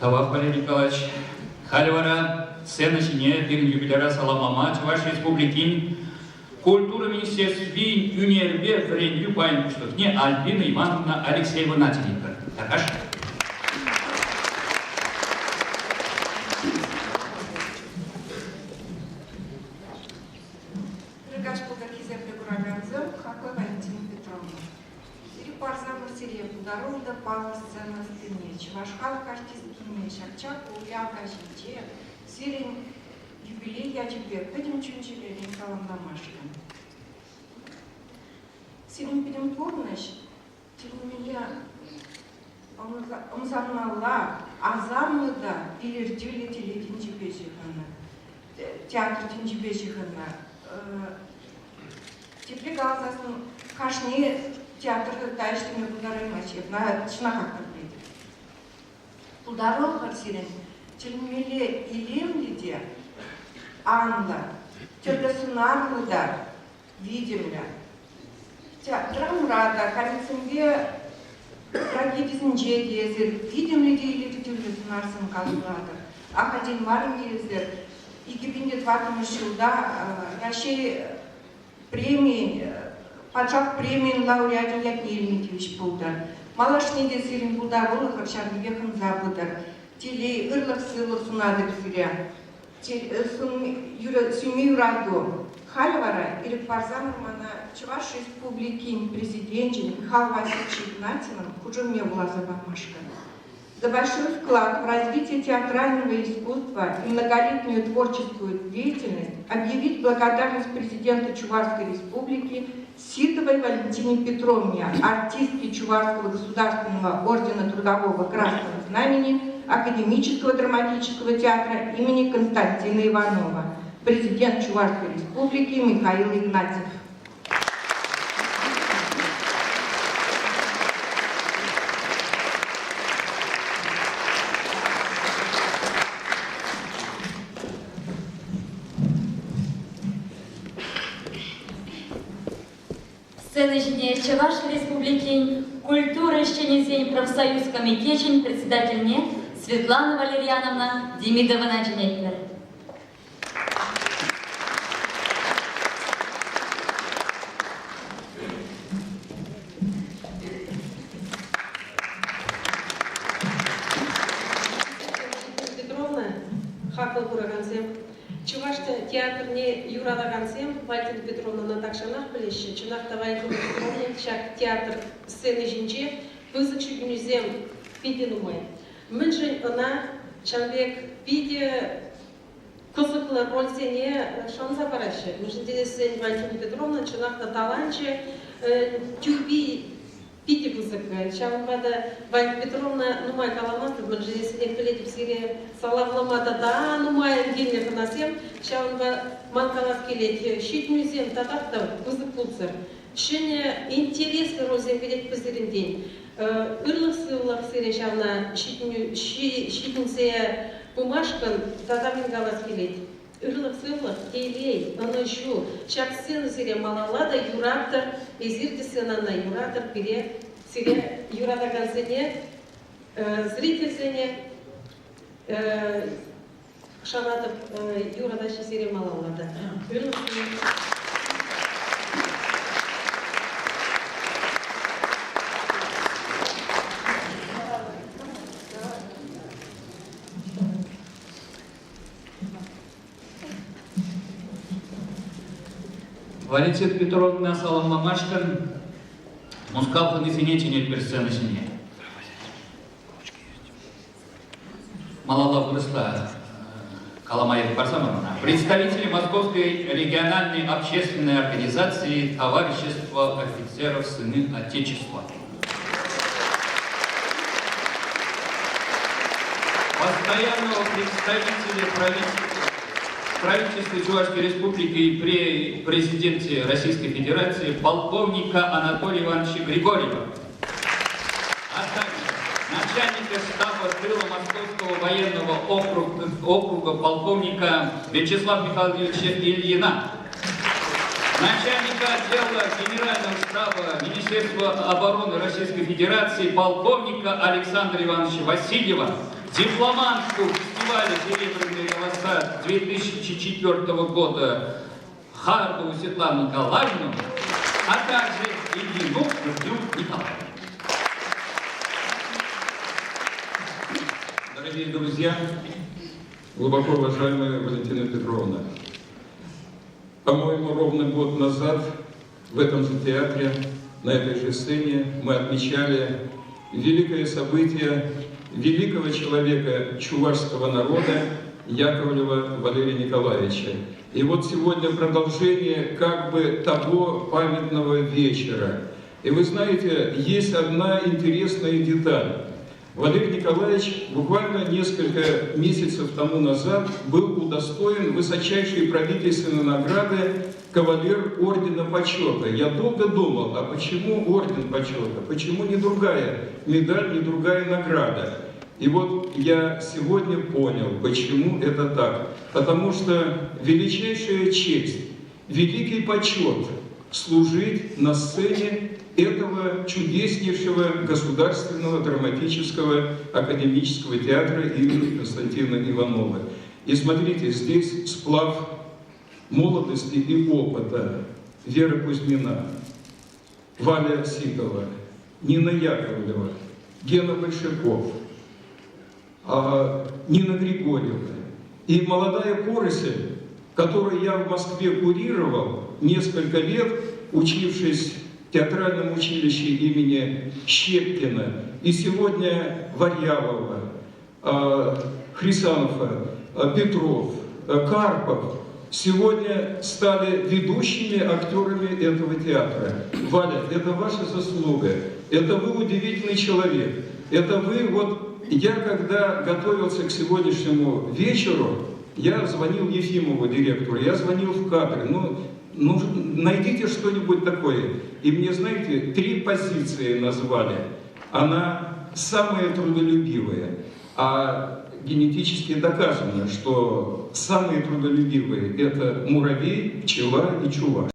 Тавап Валерий Николаевич, Халивара, сцена сине, дырн юбиляра саламама, Чуваш Республики, культура министерства юниербе, френью пайн, что не Альбина Ивановна Алексеева Нательника. Такаш. Дорога пала сцена в спине, Чувашхал артистки Шарчак, Уляка, Жинче, Сирень, юбилей я тебе, пойдем чунчили, Ринкалам Дамашка. Сирень пойдем помнишь, Тирмиля, он замнала, а замыда, или рдюли теле Тинчебежихана, театр Тинчебежихана. Теперь галзасын, кашни, театр дайштыны пулдары мачев, на как-то блин. Пулдары харсирен, челмеле илемли де, анда, тёрдасынар да, видимля. Драмрада, камецинге, трагедизм джедезер, видимли де или тёрдасынар сын калбладыр. Ахадин марин езер, и гибинде тватым шилда, яшей премии, Пачак премиен лауреатин Якни Эльмитевич Пулдар. Малашниде сирин Пулдар олыхыр шагибехан забыдар. Телей ырлых сылых сунадыр сиря. Сюми юраду. Халивара Ирик Парзанов мана Чуваш Республикин президентин Михаил Васильевич Игнатьевым хужуме была забамашка. За большой вклад в развитие театрального искусства и многолетнюю творческую деятельность объявить благодарность президента Чувашской Республики Ситовой Валентине Петровне, артистке Чувашского государственного ордена Трудового Красного Знамени, Академического драматического театра имени Константина Иванова, президент Чувашской Республики Михаил Игнатьев. Сцена Чуваш Республики, культура Щенезень, профсоюз комитетчин, председательне Светлана Валерьяновна Демидова Начинетер. Петровна, хакыл курагансем. Чувашта театрне юралагансем, Валентина Петровна Натакшанах білеші, Чунахта Валентина Петровна, чак театр сцены жинче, вызыкши гүнізем пиден умай. Міншін она, чанбек пиде кызыклы роль сене шанза барашы. Міншін денесен Валентина Петровна, Чунахта таланче, тюби пиде вызыкы. Чанбада Валентина Петровна, нумай каламастыр, міншін денесен пілетіп сире салавламада да, нумай генне ханасем, чанба манкалас келет, щит мюзем татахта вызык пулцыр. Шене интересный розен келет пызырын день. Ырлық сылық сире шавна щитінсе бумажкан татамин галас келет. Ырлық сылық келей, аны шу, чак сцены сире малалада юрактор, ezirdi сценана юрактор пире, сире юрадаган сене, зритель сене, шанатып юрадаши сире малалада. Ырлық сылық. Валентина Петровна Саламамашкан, мускалфан извинительный персона сине. Малала выросла Каламаев Барсамовна, представители Московской региональной общественной организации Товарищества офицеров Сыны Отечества. Постоянного представителя правительства Чувашской Республики и при президенте Российской Федерации полковника Анатолия Ивановича Григорьева, а также начальника штаба тыла Московского военного округа полковника Вячеслава Михайловича Ильина, начальника отдела Генерального штаба Министерства обороны Российской Федерации полковника Александра Ивановича Васильева, дипломантку фестиваля «Серебряная голоса» 2004 года Хардову Светлану Николаевну, а также Ильину Юрию Николаевну. Дорогие друзья, глубоко уважаемая Валентина Петровна, по-моему, ровно год назад в этом же театре, на этой же сцене, мы отмечали великое событие великого человека чувашского народа Яковлева Валерия Николаевича. И вот сегодня продолжение как бы того памятного вечера. И вы знаете, есть одна интересная деталь. Валерий Николаевич буквально несколько месяцев тому назад был удостоен высочайшей правительственной награды кавалер Ордена Почета. Я долго думал, а почему Орден Почета? Почему не другая медаль, не другая награда? И вот я сегодня понял, почему это так. Потому что величайшая честь, великий почет служить на сцене этого чудеснейшего государственного драматического академического театра имени Константина Иванова. И смотрите, здесь сплав молодости и опыта. Вера Кузьмина, Валя Ситова, Нина Яковлева, Гена Большаков, Нина Григорьевна и молодая поросль, которую я в Москве курировал несколько лет, учившись в театральном училище имени Щепкина, и сегодня Варьявова, Хрисанова, Петров, Карпов сегодня стали ведущими актерами этого театра. Валя, это ваша заслуга, это вы удивительный человек, это вы вот... Я, когда готовился к сегодняшнему вечеру, я звонил Ефимову, директору, я звонил в кадры, ну, найдите что-нибудь такое. И мне, знаете, 3 позиции назвали. Она самая трудолюбивая, а генетически доказано, что самые трудолюбивые – это муравей, пчела и чуваш.